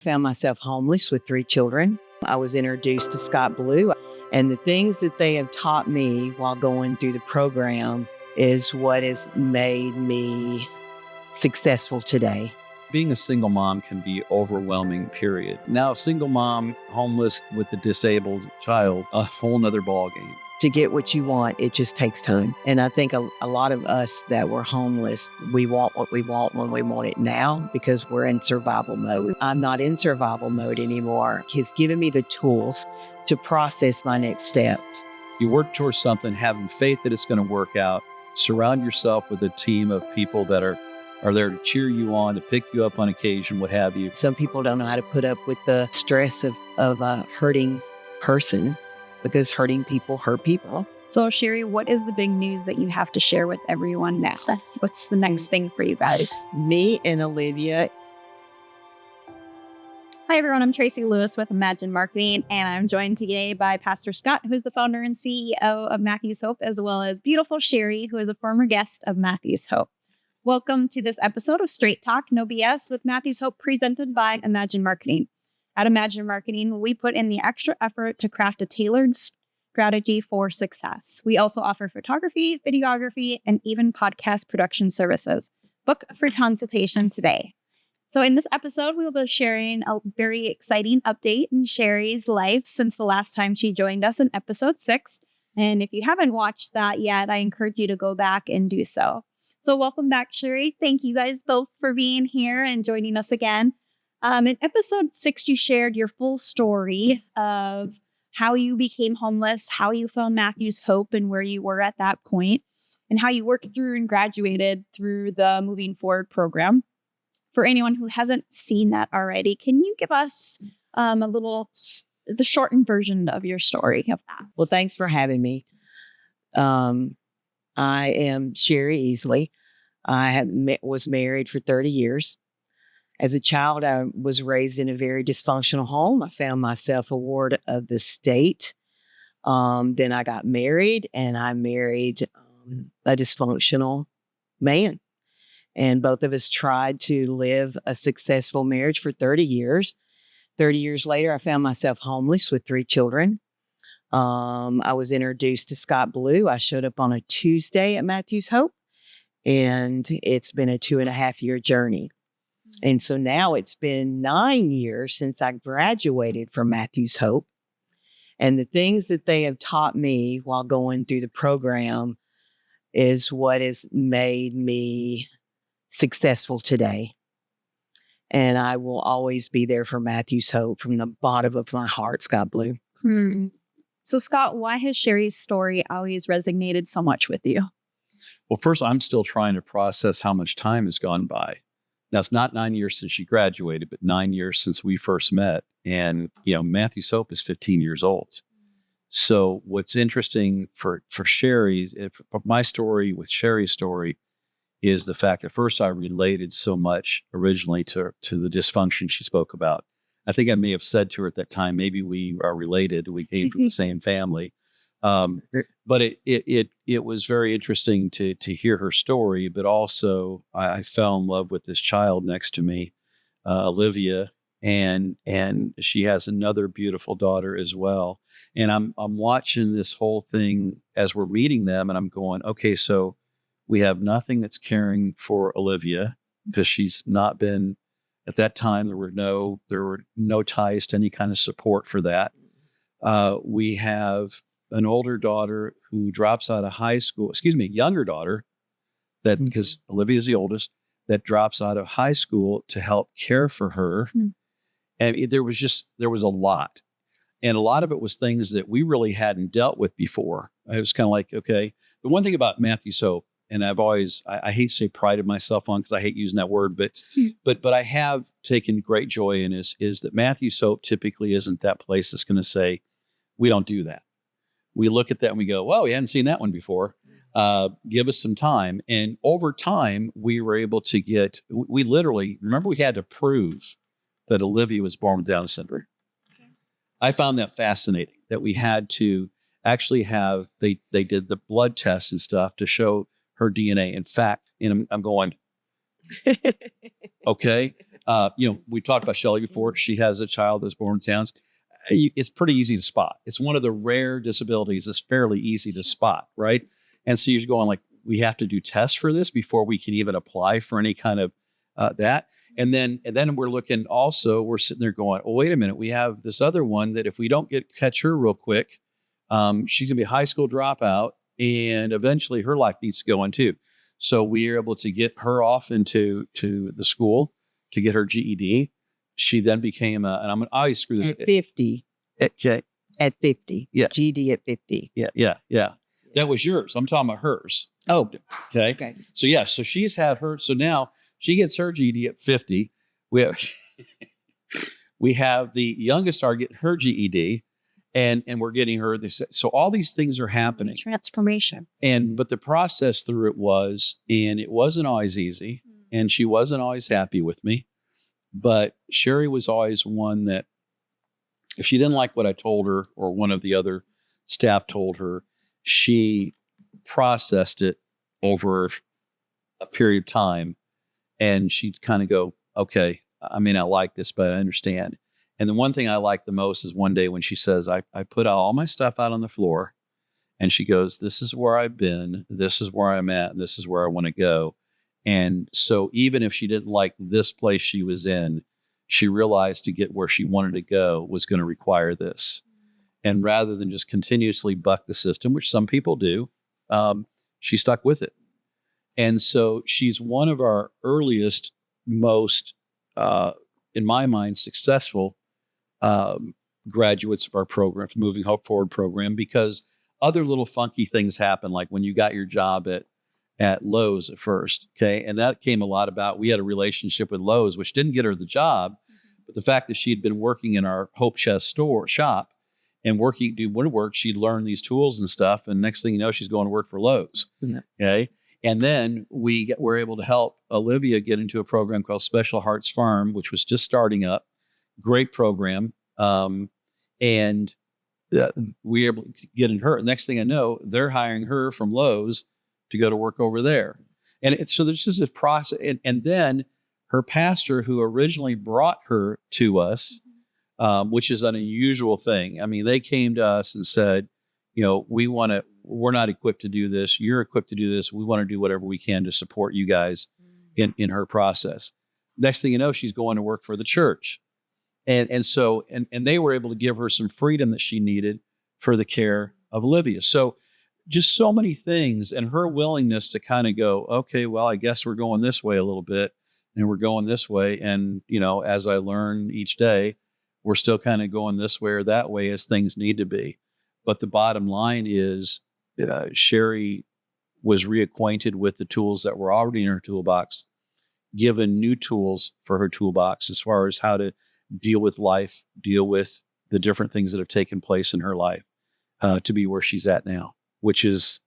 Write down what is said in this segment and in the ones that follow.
Found myself homeless with 3 children. I was introduced to Scott Blue, and the things that they have taught me while going through the program is what has made me successful today. Being a single mom can be overwhelming, period. Now, single mom, homeless with a disabled child, a whole nother ballgame. To get what you want, it just takes time. And I think a lot of us that were homeless, we want what we want when we want it now because we're in survival mode. I'm not in survival mode anymore. He's given me the tools to process my next steps. You work towards something, having faith that it's going to work out. Surround yourself with a team of people that are there to cheer you on, to pick you up on occasion, what have you. Some people don't know how to put up with the stress of a hurting person because hurting people hurt people. So, Sherry, what is the big news that you have to share with everyone next? What's the next thing for you guys? Me and Olivia. Hi, everyone. I'm Tracy Lewis with Imagine Marketing, and I'm joined today by Pastor Scott, who's the founder and CEO of Matthew's Hope, as well as beautiful Sherry, who is a former guest of Matthew's Hope. Welcome to this episode of Straight Talk, No BS with Matthew's Hope, presented by Imagine Marketing. At Imagine Marketing, we put in the extra effort to craft a tailored strategy for success. We also offer photography, videography, and even podcast production services. Book a free consultation today. So in this episode, we'll be sharing a very exciting update in Sherry's life since the last time she joined us in episode 6. And if you haven't watched that yet, I encourage you to go back and do so. So welcome back, Sherry. Thank you guys both for being here and joining us again. In episode 6, you shared your full story of how you became homeless, how you found Matthew's Hope and where you were at that point, and how you worked through and graduated through the Moving Forward program. For anyone who hasn't seen that already, can you give us the shortened version of your story of that? Well, thanks for having me. I am Sherry Easley. I was married for 30 years. As a child, I was raised in a very dysfunctional home. I found myself a ward of the state. Then I got married, and I married a dysfunctional man. And both of us tried to live a successful marriage for 30 years. 30 years later, I found myself homeless with 3 children. I was introduced to Scott Blue. I showed up on a Tuesday at Matthew's Hope, and it's been a 2.5-year journey. And so now it's been 9 years since I graduated from Matthew's Hope. And the things that they have taught me while going through the program is what has made me successful today. And I will always be there for Matthew's Hope from the bottom of my heart, Scott Blue. So, Scott, why has Sherry's story always resonated so much with you? Well, first, I'm still trying to process how much time has gone by. Now, it's not 9 years since she graduated, but 9 years since we first met. And, Matthew's Hope is 15 years old. So what's interesting for Sherry, my story with Sherry's story, is the fact that first I related so much originally to the dysfunction she spoke about. I think I may have said to her at that time, maybe we are related. We came from the same family. But it was very interesting to hear her story, but also I fell in love with this child next to me, Olivia, and she has another beautiful daughter as well. And I'm watching this whole thing as we're meeting them, and I'm going, okay, so we have nothing that's caring for Olivia because she's not been at that time. There were no ties to any kind of support for that. We have an older daughter who drops out of high school, younger daughter, that because Olivia is the oldest, that drops out of high school to help care for her. And there was a lot. And a lot of it was things that we really hadn't dealt with before. I was kind of like, okay, the one thing about Matthew's Hope, and I've always, I hate to say prided myself on because I hate using that word, but I have taken great joy in is that Matthew's Hope typically isn't that place that's going to say, we don't do that. We look at that and we go, well, we hadn't seen that one before. Give us some time. And over time, we were able to we literally, remember we had to prove that Olivia was born with Down syndrome. Okay. I found that fascinating that we had to actually have, they did the blood tests and stuff to show her DNA. In fact, I'm going, okay. We talked about Shelley before. She has a child that's born in towns. It's pretty easy to spot. It's one of the rare disabilities that's fairly easy to spot, right? And so you're going like, we have to do tests for this before we can even apply for any kind of that. And then we're looking also, we're sitting there going, oh, wait a minute. We have this other one that if we don't catch her real quick, she's going to be a high school dropout and eventually her life needs to go on too. So we are able to get her off into the school to get her GED. She then became and I always screw this. At 50. Okay. At 50. Yeah. GD at 50. Yeah. That was yours. I'm talking about hers. Oh, Okay. okay. So yeah, so she's had her. So now she gets her GED at 50. We have, we have the youngest are getting her GED, and we're getting her this. So all these things are happening. Transformation. But the process through it was, and it wasn't always easy, and she wasn't always happy with me. But Sherry was always one that if she didn't like what I told her or one of the other staff told her, she processed it over a period of time. And she'd kind of go, okay, I mean, I like this, but I understand. And the one thing I like the most is one day when she says, I put all my stuff out on the floor and she goes, this is where I've been, this is where I'm at, and this is where I want to go. And so even if she didn't like this place she was in, she realized to get where she wanted to go was going to require this. And rather than just continuously buck the system, which some people do, she stuck with it. And so she's one of our earliest, most, in my mind, successful graduates of our program, Moving Hope Forward program, because other little funky things happen, like when you got your job at Lowe's at first, okay? And that came a lot about, we had a relationship with Lowe's, which didn't get her the job, but the fact that she had been working in our Hope Chest shop and doing woodwork, she'd learned these tools and stuff, and next thing you know, she's going to work for Lowe's, okay? And then we were able to help Olivia get into a program called Special Hearts Farm, which was just starting up. Great program. And we were able to get in her. Next thing I know, they're hiring her from Lowe's to go to work over there. And so there's just this process. And then her pastor, who originally brought her to us, which is an unusual thing. I mean, they came to us and said, we're not equipped to do this. You're equipped to do this. We want to do whatever we can to support you guys in her process. Next thing you know, she's going to work for the church. And so they were able to give her some freedom that she needed for the care of Olivia. So just so many things, and her willingness to kind of go, okay, well, I guess we're going this way a little bit and we're going this way. And, as I learn each day, we're still kind of going this way or that way as things need to be. But the bottom line is Sherry was reacquainted with the tools that were already in her toolbox, given new tools for her toolbox as far as how to deal with life, deal with the different things that have taken place in her life to be where she's at now, which is,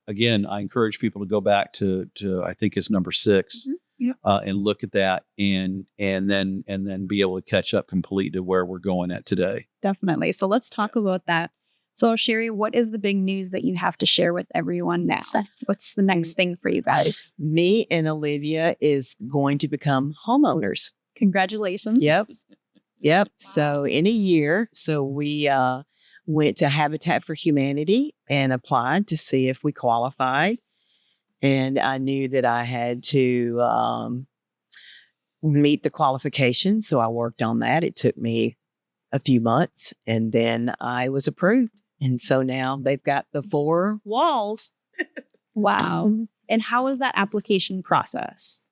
again, I encourage people to go back to I think it's number 6 and look at that and then be able to catch up completely to where we're going at today. Definitely. So let's talk about that. So Sherry, what is the big news that you have to share with everyone now? What's the next thing for you guys? Me and Olivia is going to become homeowners. Congratulations. Yep. Wow. So in a year, we went to Habitat for Humanity and applied to see if we qualified. And I knew that I had to meet the qualifications. So I worked on that. It took me a few months and then I was approved. And so now they've got the 4 walls. Wow. And how is that application process?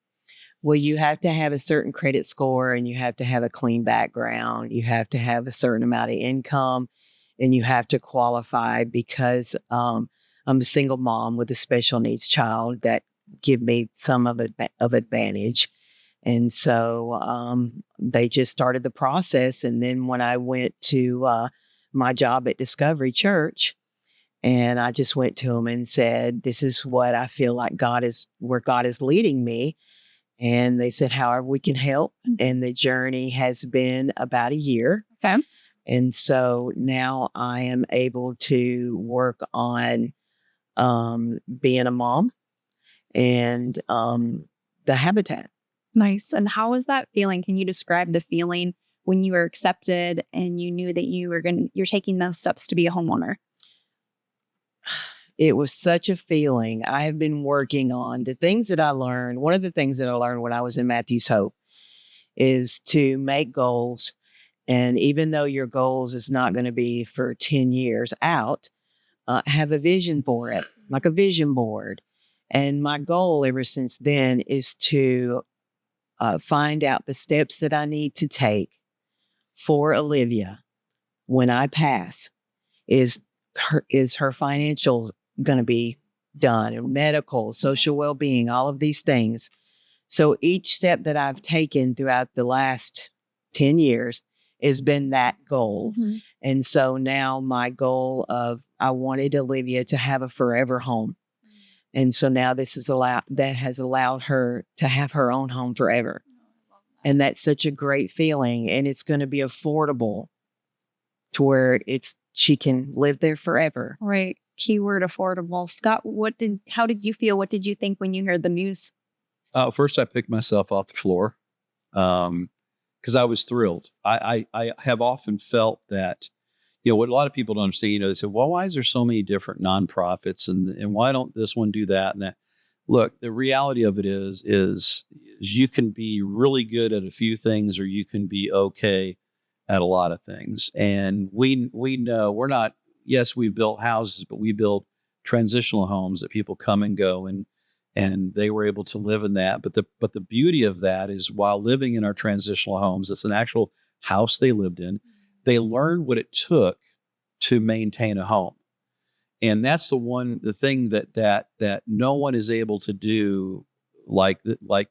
Well, you have to have a certain credit score and you have to have a clean background. You have to have a certain amount of income and you have to qualify because I'm a single mom with a special needs child that give me some of advantage. And so they just started the process. And then when I went to my job at Discovery Church, and I just went to them and said, this is what I feel like where God is leading me. And they said, however we can help. And the journey has been about a year. Okay. And so now I am able to work on being a mom and the Habitat. Nice. And how was that feeling? Can you describe the feeling when you were accepted and you knew that you're taking those steps to be a homeowner? It was such a feeling. I have been working on the things that I learned. One of the things that I learned when I was in Matthew's Hope is to make goals. And even though your goals is not going to be for 10 years out, have a vision for it, like a vision board. And my goal ever since then is to find out the steps that I need to take for Olivia when I pass. Is her financials going to be done, and medical, social well-being, all of these things. So each step that I've taken throughout the last 10 years has been that goal. Mhm. And so now my goal of I wanted Olivia to have a forever home. And so now this is has allowed her to have her own home forever. And that's such a great feeling. And it's going to be affordable to where she can live there forever. Right. Keyword affordable. Scott, how did you feel? What did you think when you heard the news? First, I picked myself off the floor because I was thrilled. I have often felt that, what a lot of people don't understand, they say, well, why is there so many different nonprofits and why don't this one do that and that? Look, the reality of it is you can be really good at a few things or you can be okay at a lot of things. And we know we're not, yes, we've built houses, but we build transitional homes that people come and go and they were able to live in that. But the beauty of that is while living in our transitional homes, it's an actual house they lived in. They learned what it took to maintain a home. And that's the thing that no one is able to do like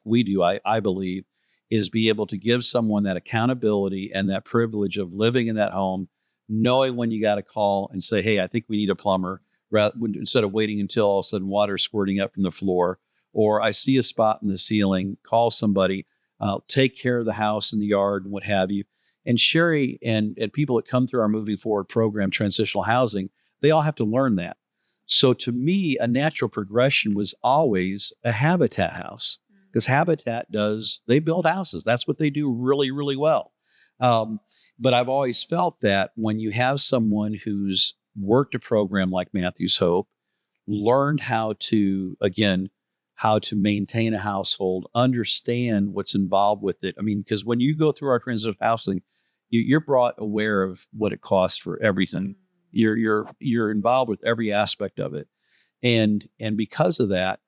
we do, I believe, is be able to give someone that accountability and that privilege of living in that home, knowing when you got to call and say, hey, I think we need a plumber, instead of waiting until all of a sudden water's squirting up from the floor, or I see a spot in the ceiling, call somebody, take care of the house and the yard and what have you. And Shelley and people that come through our Moving Forward program, transitional housing, they all have to learn that. So to me, a natural progression was always a Habitat house. Because Habitat they build houses. That's what they do really, really well. But I've always felt that when you have someone who's worked a program like Matthew's Hope, learned how to maintain a household, understand what's involved with it. I mean, because when you go through our transitional housing, you're brought aware of what it costs for everything. You're involved with every aspect of it. And because of that,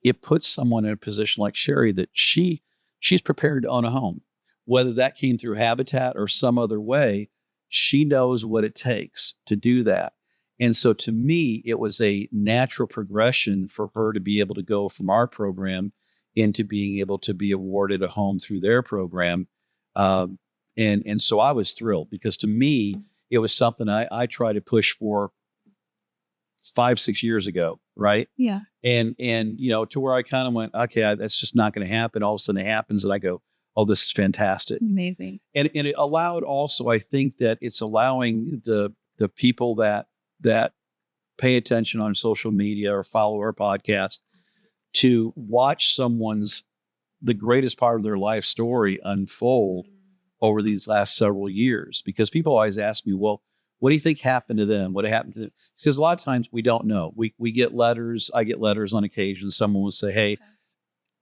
it puts someone in a position like Shelley that she's prepared to own a home, whether that came through Habitat or some other way. She knows what it takes to do that. And so to me, it was a natural progression for her to be able to go from our program into being able to be awarded a home through their program. And so I was thrilled because to me, it was something I tried to push for 5-6 years ago. Right. Yeah. And to where I kind of went, okay, that's just not going to happen. All of a sudden it happens and I go, oh, this is fantastic. Amazing. And it allowed also, I think that it's allowing the people that pay attention on social media or follow our podcast to watch the greatest part of their life story unfold over these last several years. Because people always ask me, well, what do you think happened to them? What happened to them? Because a lot of times we don't know. We get letters. I get letters on occasion. Someone will say, hey,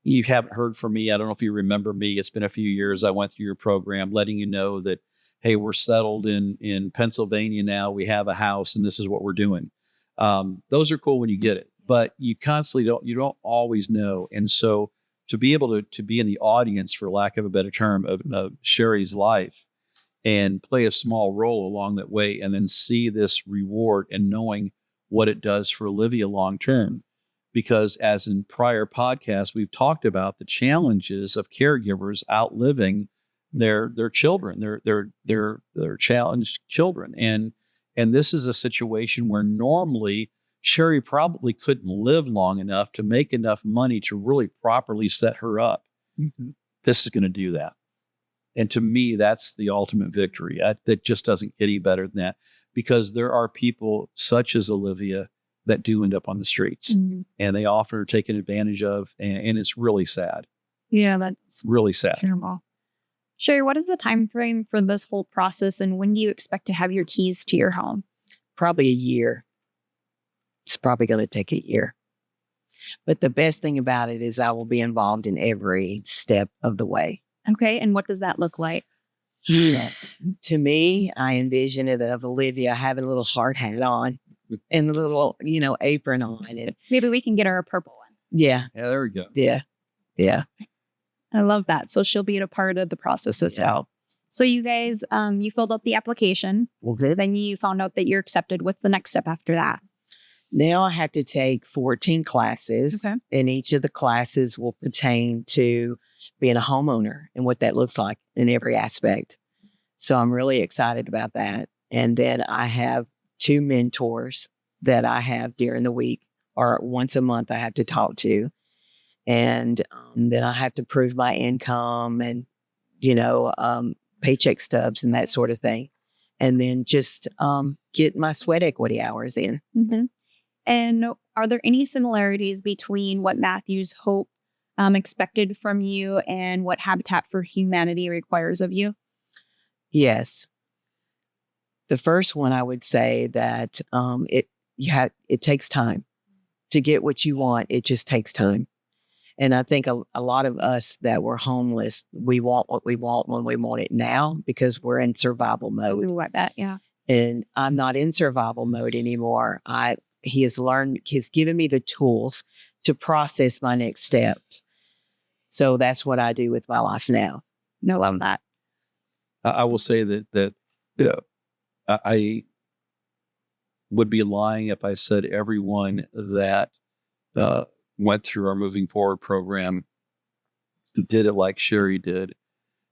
you haven't heard from me. I don't know if you remember me. It's been a few years. I went through your program letting you know that, hey, we're settled in Pennsylvania now. We have a house and this is what we're doing. Those are cool when you get it, but you constantly don't always know. And so to be able to be in the audience, for lack of a better term, of Shelley's life and play a small role along that way and then see this reward and knowing what it does for Olivia long term. Because as in prior podcasts, we've talked about the challenges of caregivers outliving their children, their challenged children. And this is a situation where normally Shelley probably couldn't live long enough to make enough money to really properly set her up. Mm-hmm. This is going to do that. And to me, that's the ultimate victory. That just doesn't get any better than that, because there are people such as Olivia that do end up on the streets, and they often are taken advantage of, and it's really sad. Yeah, that's Really sad. terrible. Sherry, what is the time frame for this whole process, and when do you expect to have your keys to your home? Probably a year. It's probably going to take a year. But the best thing about it is I will be involved in every step of the way. Okay, and what does that look like? Yeah. To me, I envision it of Olivia having a little hard hat on and a little, apron on. And Maybe we can get her a purple one. yeah, Yeah, there we go. yeah. I love that. So she'll be a part of the process as well. So you guys, you filled out the application. Then you found out that you're accepted. What's the next step after that? Now I have to take 14 classes, Okay. and each of the classes will pertain to being a homeowner and what that looks like in every aspect. So I'm really excited about that. And then I have 2 mentors that I have during the week, or once a month I have to talk to. And then I have to prove my income and, paycheck stubs and that sort of thing. And then just get my sweat equity hours in. Mm-hmm. And are there any similarities between what Matthew's Hope expected from you and what Habitat for Humanity requires of you? Yes. The first one, I would say that it takes time to get what you want. It just takes time. And I think a lot of us that were homeless, we want what we want when we want it now because we're in survival mode. Ooh, I bet, yeah. And I'm not in survival mode anymore. He's given me the tools to process my next steps. So that's what I do with my life now. No, love that. I will say that I would be lying if I said everyone that went through our Moving Forward program did it like Sherry did,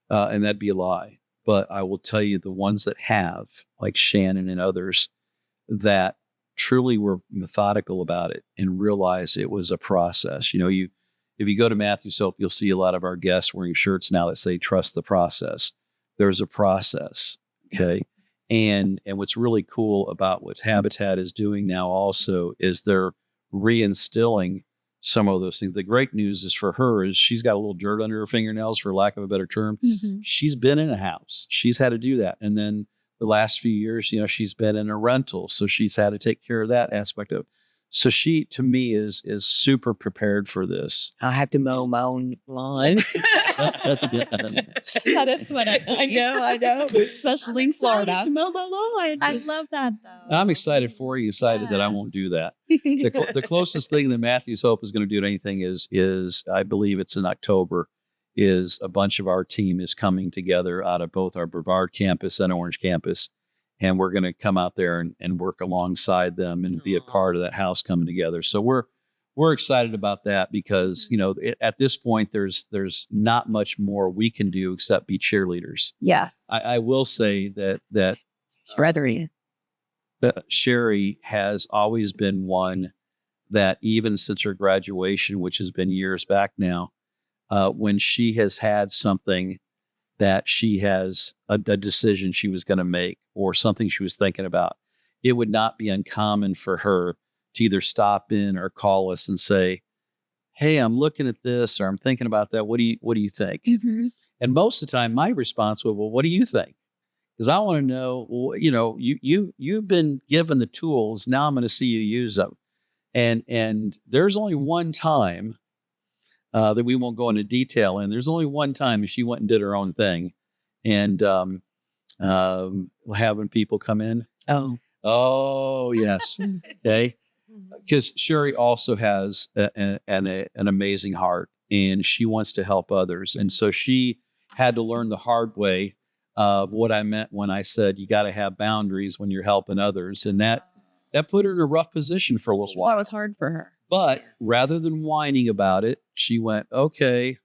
and that'd be a lie. But I will tell you the ones that have, like Shannon and others, that truly were methodical about it and realized it was a process. If you go to Matthew's Hope, you'll see a lot of our guests wearing shirts now that say "Trust the process." There's a process, okay? And what's really cool about what Habitat is doing now also is they're reinstilling some of those things. The great news is for her is she's got a little dirt under her fingernails, for lack of a better term. Mm-hmm. She's been in a house. She's had to do that. And then the last few years, she's been in a rental. So she's had to take care of that aspect of it. So she, to me, is super prepared for this. I have to mow my own lawn. That is what I know. Especially in Florida. To mow my lawn. I love that, though. I'm excited for you, excited that I won't do that. The closest thing that Matthew's Hope is going to do to anything is I believe it's in October, is a bunch of our team is coming together out of both our Brevard campus and Orange campus. And we're going to come out there and work alongside them and be a part of that house coming together. So we're excited about that because, at this point, there's not much more we can do except be cheerleaders. Yes. I will say that Sherry has always been one that even since her graduation, which has been years back now, when she has had something that she has a decision she was going to make or something she was thinking about, it would not be uncommon for her to either stop in or call us and say, "Hey, I'm looking at this," or "I'm thinking about that. What do you think?" Mm-hmm. And most of the time, my response was, "Well, what do you think?" Because I want to know. You've been given the tools. Now I'm going to see you use them. And there's only one time that we won't go into detail in. There's only one time she went and did her own thing, and having people come in. Oh yes, okay. Because Sherry also has an amazing heart, and she wants to help others, and so she had to learn the hard way of what I meant when I said you got to have boundaries when you're helping others, and that put her in a rough position for a little while. That was hard for her. But rather than whining about it, she went, okay.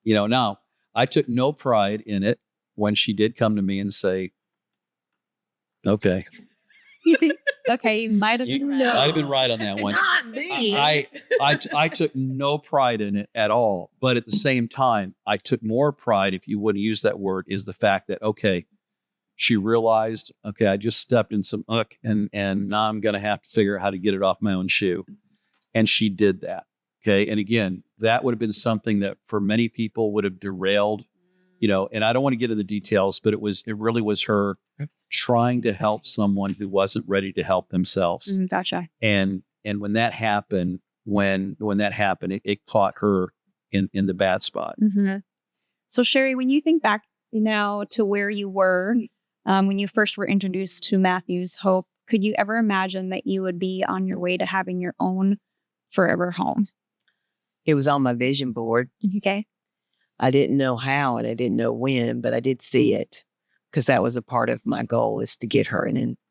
Now I took no pride in it when she did come to me and say, okay. Okay, you might have been right. Might have been right on that one. Not me. I took no pride in it at all. But at the same time, I took more pride, if you wouldn't use that word, is the fact that, okay, she realized, okay, I just stepped in some and now I'm going to have to figure out how to get it off my own shoe. And she did that. Okay. And again, that would have been something that for many people would have derailed, and I don't want to get into the details, but it really was her trying to help someone who wasn't ready to help themselves. Gotcha. And when that happened, it caught her in the bad spot. Mm-hmm. So Sherry, when you think back now to where you were when you first were introduced to Matthew's Hope, could you ever imagine that you would be on your way to having your own forever home? It was on my vision board. Okay. I didn't know how and I didn't know when, but I did see it because that was a part of my goal, is to get her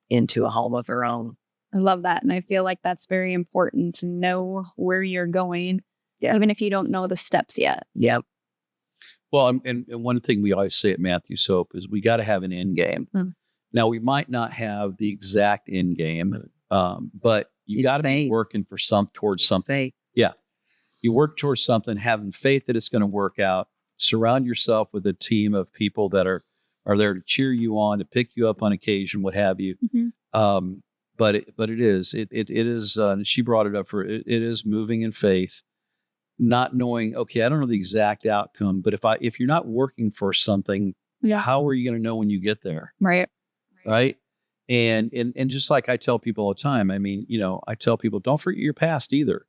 into a home of her own. I love that. And I feel like that's very important to know where you're going, even if you don't know the steps yet. Yep. Well, and one thing we always say at Matthew's Hope is we got to have an end game. Now, we might not have the exact end game, but you got to be working for towards something. Faith. Yeah. You work towards something, having faith that it's going to work out. Surround yourself with a team of people that are there to cheer you on, to pick you up on occasion, what have you. Mm-hmm. But it is, she brought it up it is moving in faith, not knowing, okay, I don't know the exact outcome, but if you're not working for something, how are you going to know when you get there? Right. And just like I tell people all the time, I mean, I tell people, don't forget your past either.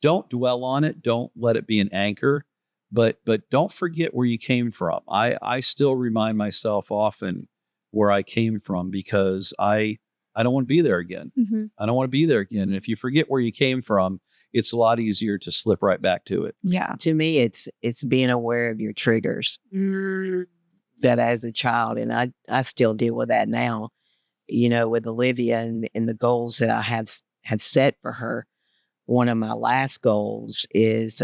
Don't dwell on it. Don't let it be an anchor, but don't forget where you came from. I still remind myself often where I came from, because I don't want to be there again. Mm-hmm. I don't want to be there again. And if you forget where you came from, it's a lot easier to slip right back to it. Yeah. To me, it's being aware of your triggers. That as a child, and I still deal with that now, with Olivia and the goals that I have set for her. One of my last goals is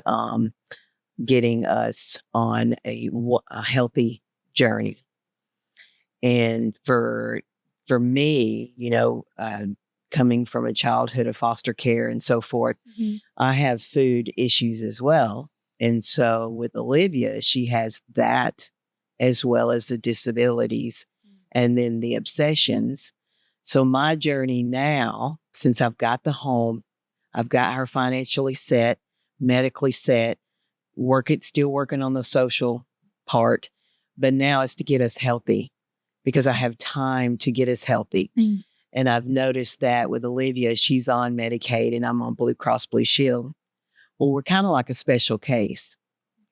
getting us on a healthy journey. And for me, coming from a childhood of foster care and so forth, I have food issues as well. And so with Olivia, she has that as well as the disabilities and then the obsessions. So my journey now, since I've got the home, I've got her financially set, medically set, still working on the social part, but now it's to get us healthy, because I have time to get us healthy. And I've noticed that with Olivia, she's on Medicaid and I'm on Blue Cross Blue Shield. Well, we're kind of like a special case,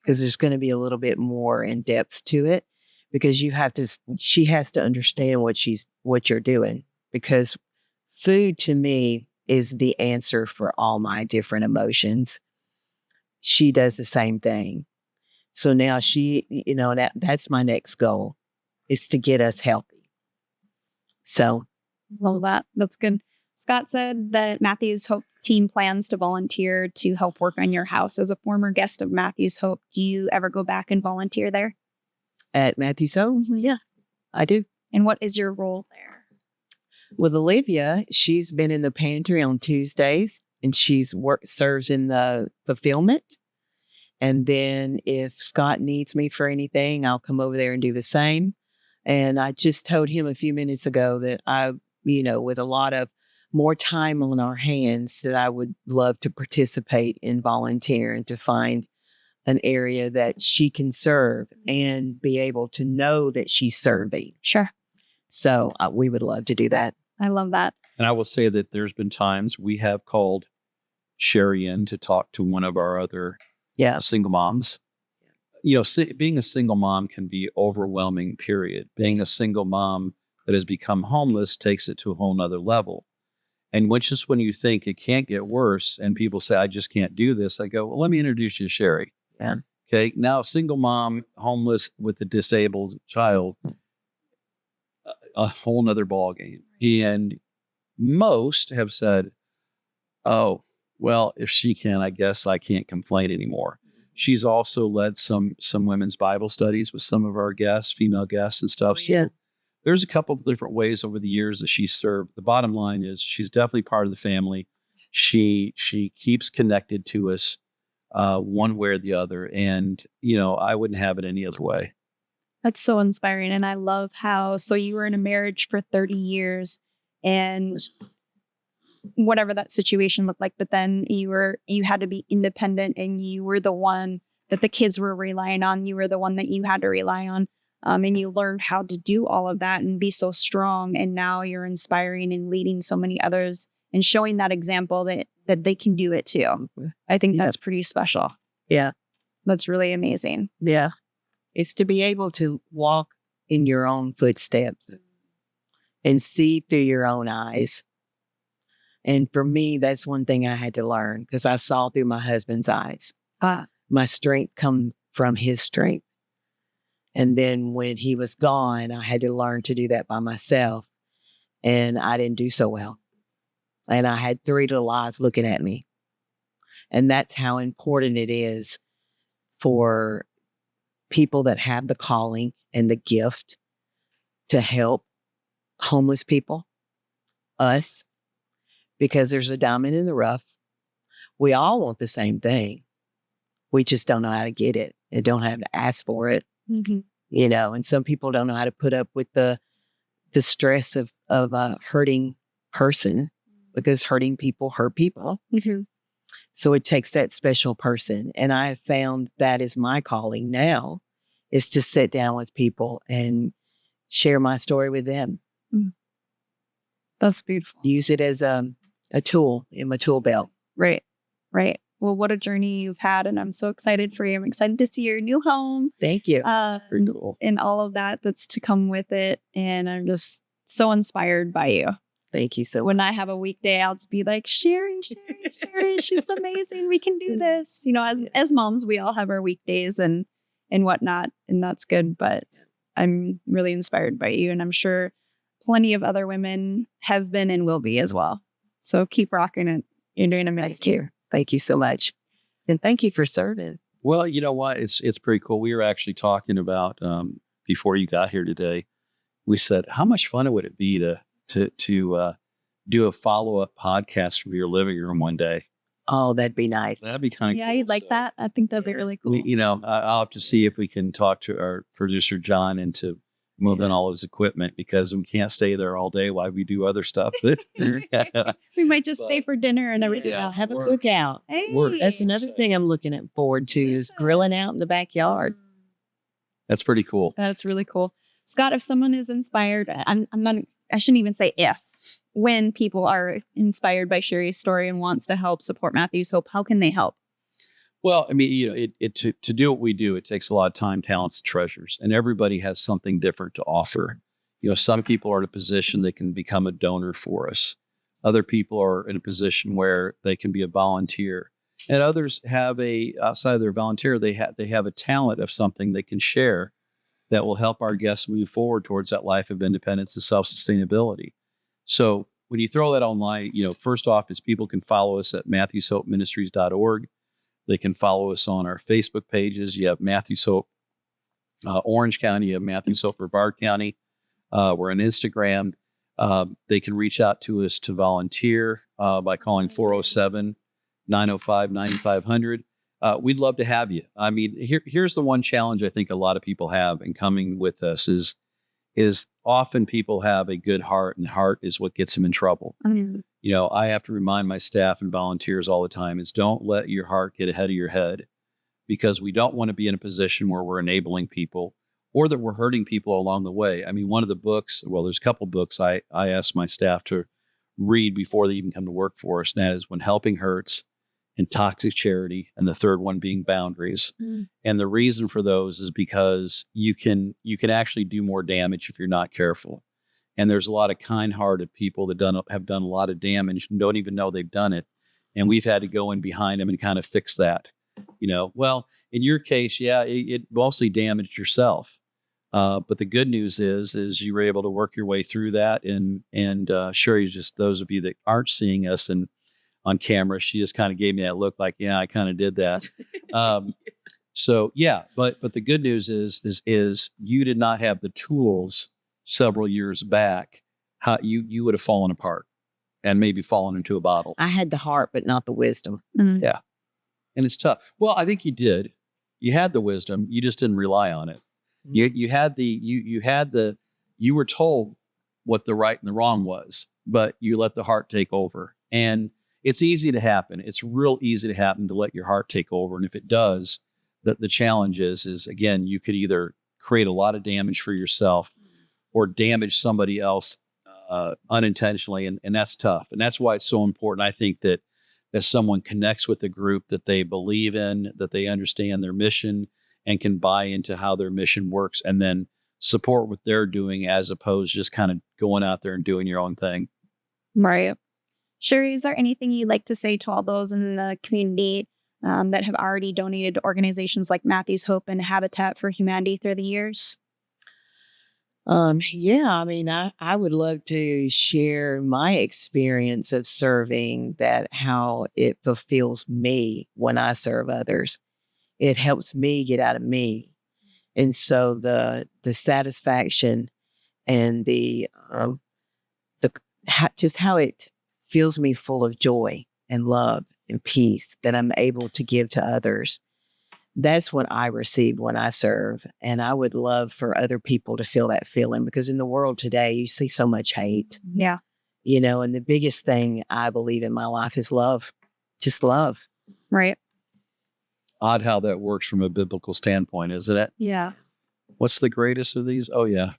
because there's going to be a little bit more in depth to it, because she has to understand what you're doing, because food to me is the answer for all my different emotions. She does the same thing. So now that's my next goal, is to get us healthy. So. Love that. That's good. Scott said that Matthew's Hope team plans to volunteer to help work on your house. As a former guest of Matthew's Hope, do you ever go back and volunteer there? At Matthew's Hope? Yeah, I do. And what is your role there? With Olivia, she's been in the pantry on Tuesdays, and serves in the fulfillment. And then if Scott needs me for anything, I'll come over there and do the same. And I just told him a few minutes ago that with a lot of more time on our hands, that I would love to participate in volunteering to find an area that she can serve and be able to know that she's serving. Sure. So we would love to do that. I love that. And I will say that there's been times we have called Sherry in to talk to one of our other single moms. Being a single mom can be overwhelming, period. Being a single mom that has become homeless takes it to a whole nother level. And when you think it can't get worse and people say, I just can't do this, I go, well, let me introduce you to Sherry. Yeah. Okay. Now, single mom, homeless with a disabled child, a whole nother ballgame. And most have said, oh, well, if she can, I guess I can't complain anymore. She's also led some women's Bible studies with some of our guests, female guests and stuff. So there's a couple of different ways over the years that she's served. The bottom line is she's definitely part of the family. She keeps connected to us one way or the other. And, I wouldn't have it any other way. That's so inspiring. And I love how, so you were in a marriage for 30 years and whatever that situation looked like. But then you had to be independent, and you were the one that the kids were relying on. You were the one that you had to rely on. And you learned how to do all of that and be so strong. And now you're inspiring and leading so many others and showing that example that they can do it too. I think that's pretty special. Yeah. That's really amazing. Yeah. It's to be able to walk in your own footsteps and see through your own eyes. And for me, that's one thing I had to learn, because I saw through my husband's eyes. My strength come from his strength. And then when he was gone, I had to learn to do that by myself. And I didn't do so well. And I had 3 little eyes looking at me. And that's how important it is for people that have the calling and the gift to help homeless people, us, because there's a diamond in the rough. We all want the same thing. We just don't know how to get it and don't have to ask for it. Mm-hmm. You know, and some people don't know how to put up with the stress of a hurting person, because hurting people hurt people. Mm-hmm. So it takes that special person. And I have found that is my calling now, is to sit down with people and share my story with them. That's beautiful. Use it as a tool in my tool belt. Right. Right. Well, what a journey you've had. And I'm so excited for you. I'm excited to see your new home. Thank you. Pretty cool. And all of that's to come with it. And I'm just so inspired by you. Thank you so much. When I have a weekday, I'll just be like, Sherry, she's amazing. We can do this. You know, as moms, we all have our weekdays and whatnot, and that's good. But I'm really inspired by you. And I'm sure plenty of other women have been and will be as well. So keep rocking it. You're doing amazing. Thank you so much. And thank you for serving. Well, you know what? It's pretty cool. We were actually talking about, before you got here today, we said, how much fun would it be to do a follow-up podcast from your living room one day? Oh, that'd be nice. That'd be kind of Yeah, cool. you'd like that. I think that'd be really cool. I'll have to see if we can talk to our producer, John, into moving all his equipment, because we can't stay there all day while we do other stuff. We might just stay for dinner and everything. Yeah, have a cookout. Hey. That's another thing I'm looking forward to, is grilling out in the backyard. That's pretty cool. That's really cool. Scott, if someone is inspired, I shouldn't even say if, when people are inspired by Sherry's story and wants to help support Matthew's Hope, how can they help? Well, I mean, to do what we do, it takes a lot of time, talents, treasures, and everybody has something different to offer. Some people are in a position they can become a donor for us. Other people are in a position where they can be a volunteer, and others have outside of their volunteer, they have a talent of something they can share that will help our guests move forward towards that life of independence and self-sustainability. So when you throw that online, first off is people can follow us at MatthewsHopeMinistries.org. They can follow us on our Facebook pages. You have Matthew's Hope Orange County, you have Matthew's Hope Brevard County. We're on Instagram. They can reach out to us to volunteer by calling 407-905-9500. We'd love to have you. I mean, here's the one challenge I think a lot of people have in coming with us is often people have a good heart, and heart is what gets them in trouble. Mm-hmm. I have to remind my staff and volunteers all the time is don't let your heart get ahead of your head, because we don't want to be in a position where we're enabling people or that we're hurting people along the way. I mean, one of the books, there's a couple books I asked my staff to read before they even come to work for us, and that is When Helping Hurts and Toxic Charity, and the third one being Boundaries. Mm. And the reason for those is because you can actually do more damage if you're not careful. And there's a lot of kind-hearted people that have done a lot of damage and don't even know they've done it. And we've had to go in behind them and kind of fix that. Well, in your case, it mostly damaged yourself. But the good news is you were able to work your way through that. And Sherry, just those of you that aren't seeing us and on camera, she just kind of gave me that look like, yeah, I kind of did that. So yeah, but the good news is you did not have the tools several years back. How you would have fallen apart and maybe fallen into a bottle. I had the heart, but not the wisdom. Mm-hmm. Yeah. And it's tough. Well, I think you did. You had the wisdom. You just didn't rely on it. You were told what the right and the wrong was, but you let the heart take over. And it's easy to happen. It's real easy to happen to let your heart take over. And if it does, the challenge is again, you could either create a lot of damage for yourself or damage somebody else unintentionally. And that's tough. And that's why it's so important. I think that someone connects with a group that they believe in, that they understand their mission and can buy into how their mission works, and then support what they're doing as opposed to just kind of going out there and doing your own thing. Right. Shelley, is there anything you'd like to say to all those in the community that have already donated to organizations like Matthew's Hope and Habitat for Humanity through the years? Yeah, I mean, I would love to share my experience of serving, that how it fulfills me when I serve others. It helps me get out of me. And so the satisfaction and just how it fills me full of joy and love and peace that I'm able to give to others. That's what I receive when I serve. And I would love for other people to feel that feeling, because in the world today, you see so much hate, Yeah. and the biggest thing I believe in my life is love, just love. Right. Odd how that works from a biblical standpoint, isn't it? Yeah. What's the greatest of these? Oh, yeah.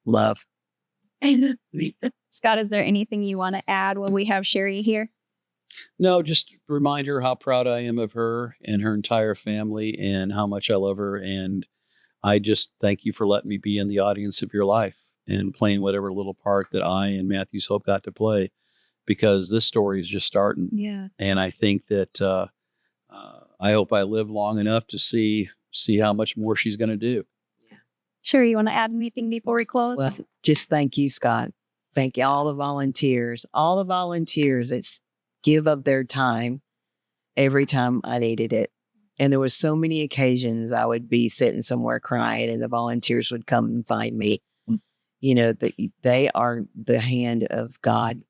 Love. Scott, is there anything you want to add while we have Shelley here? No, just remind her how proud I am of her and her entire family and how much I love her. And I just thank you for letting me be in the audience of your life and playing whatever little part that I and Matthew's Hope got to play, because this story is just starting. Yeah. And I think that I hope I live long enough to see how much more she's going to do. Shelley, you want to add anything before we close? Well, just thank you, Scott. Thank you, all the volunteers that give of their time every time I needed it. And there was so many occasions I would be sitting somewhere crying and the volunteers would come and find me. They are the hand of God.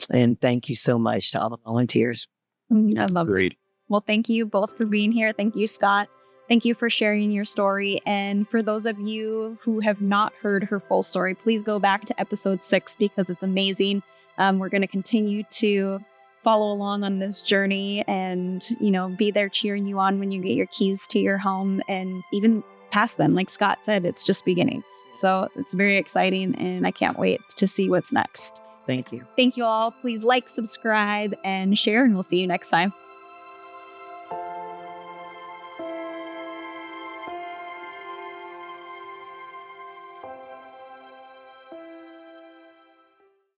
And thank you so much to all the volunteers. I love it. Agreed. Well, thank you both for being here. Thank you, Scott. Thank you for sharing your story. And for those of you who have not heard her full story, please go back to episode 6 because it's amazing. We're going to continue to follow along on this journey and, be there cheering you on when you get your keys to your home, and even past them. Like Scott said, it's just beginning. So it's very exciting, and I can't wait to see what's next. Thank you. Thank you all. Please like, subscribe, and share, and we'll see you next time.